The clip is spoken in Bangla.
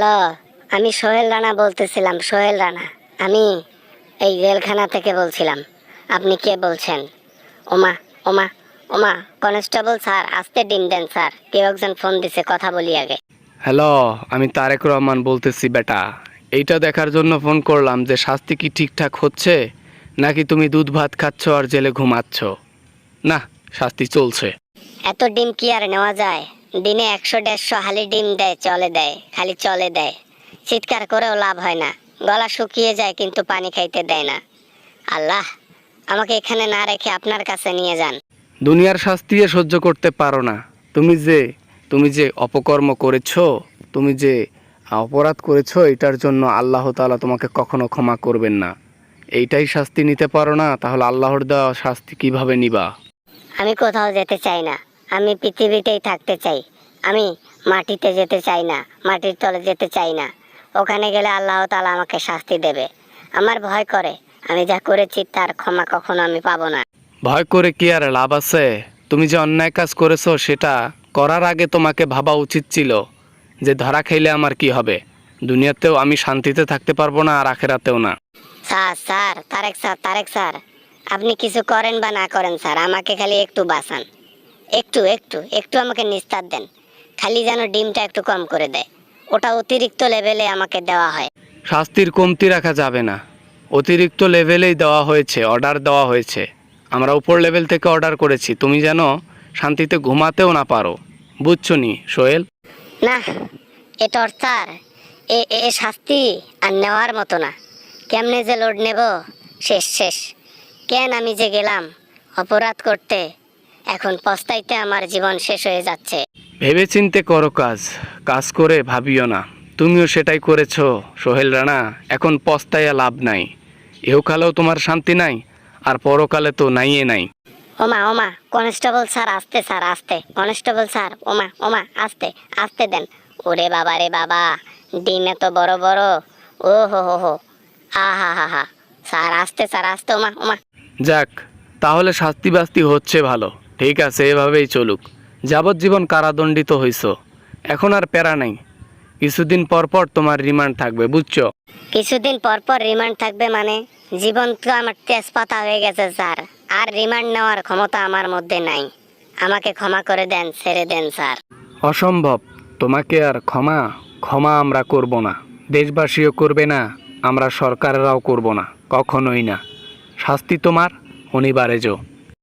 হ্যালো, আমি সোহেল রানা বলতেছিলাম। সোহেল রানা, আমি এই জেলখানা থেকে বলছিলাম। আপনি কে বলছেন? ওমা, ওমা, ওমা, কনস্টেবল স্যার, আস্তে ডিম দেন স্যার, কেউ একজন ফোন দিছে, কথা বলি আগে। হ্যালো, আমি তারেক রহমান বলতেছি বেটা। এইটা দেখার জন্য ফোন করলাম যে শাস্তি কি ঠিকঠাক হচ্ছে, নাকি তুমি দুধ ভাত খাচ্ছ আর জেলে ঘুমাচ্ছ। না, শাস্তি চলছে। এত ডিম কি আর নেওয়া যায়? দিনে 100-150 হালি ডিম দেয়, চলে দেয়, খালি চলে দেয়। চিৎকার করেও লাভ হয় না, গলা শুকিয়ে যায় কিন্তু পানি খাইতে দেয় না। আল্লাহ, আমাকে এখানে না রেখে আপনার কাছে নিয়ে যান। দুনিয়ার শাস্তি সহ্য করতে পারো না। তুমি যে অপকর্ম করেছো, তুমি যে অপরাধ করেছো, এটার জন্য আল্লাহ তাআলা তোমাকে কখনো ক্ষমা করবেন না। এইটাই শাস্তি নিতে পারো না, তাহলে আল্লাহর দেওয়া শাস্তি কিভাবে নিবা? আমি কোথাও যেতে চাই না, আমি পৃথিবীতেই থাকতে চাই। আমি মাটিতে যেতে চাই না, মাটির তলে যেতে চাই না। ওখানে গেলে আল্লাহ তাআলা আমাকে শাস্তি দেবে। আমার ভয় করে, আমি যা করেছি তার ক্ষমা কখনো আমি পাবো না। ভয় করে কি আর লাভ আছে? তুমি যে অন্যায় কাজ করেছো সেটা করার আগে তোমাকে ভাবা উচিত ছিল যে ধরা খাইলে আমার কি হবে। দুনিয়াতেও আমি শান্তিতে থাকতে পারবো না, আর আখেরাতেও না। স্যার, স্যার, তারেক স্যার, আপনি কিছু করেন বা না করেন স্যার, আমাকে খালি একটু বাঁচান। একটু একটু একটু আমাকে নিস্তার দেন। খালি যেন ডিমটা একটু কম করে দেয়, ওটা অতিরিক্ত লেভেলে আমাকে দেওয়া হয়। শাস্তির কমতি রাখা যাবে না। অতিরিক্ত লেভেলেই দেওয়া হয়েছে, অর্ডার দেওয়া হয়েছে। আমরা উপর লেভেল থেকে অর্ডার করেছি, তুমি যেন শান্তিতে ঘুমাতেও না পারো। বুঝছো নি সোহেল? না, এ টর্চার, এ এ শাস্তি আর নেওয়ার মতো না। কেমনে যে লোড নেব, শেষ শেষ। কেন আমি যে গেলাম অপরাধ করতে, এখন পস্তাইতে আমার জীবন শেষ হয়ে যাচ্ছে। ভেবেচিন্তে করো কাজ, কাজ করে ভাবিও না। তুমিও সেটাই করেছো সোহেল রানা। এখন পস্তায়া লাভ নাই। ইহকালেও তোমার শান্তি নাই, আর পরকালে তো নাইয়ে নাই। ওমা, ওমা, কনস্টেবল স্যার আস্তে, স্যার আস্তে, কনস্টেবল স্যার, ওমা, ওমা, আস্তে, আস্তে দেন। ওরে বাবা রে বাবা, ডিম এত বড় বড়, ও হো হো হো, আহা হা হা। স্যার আস্তে, স্যার আস্তে, ওমা, ওমা। যাক, তাহলে শাস্তি বাস্তি হচ্ছে ভালো। ঠিক আছে, এভাবেই চলুক। যাবজ্জীবন কারাদণ্ডিত হইছো, এখন আর প্যারা নাই। কিছুদিন পর পর তোমার রিমান্ড থাকবে, বুঝছো? কিছুদিন পর পর রিমান্ড থাকবে মানে? জীবন তো আমার তেজপাতা হয়ে গেছে স্যার, আর রিমান্ড নেওয়ার ক্ষমতা আমার মধ্যে নাই। আমাকে ক্ষমা করে দেন, ছেড়ে দেন স্যার। অসম্ভব। তোমাকে আর ক্ষমা ক্ষমা আমরা করব না। দেশবাসীও করবে না, আমরা সরকারেরাও করব না, কখনোই না। শাস্তি তোমার অনিবার্য।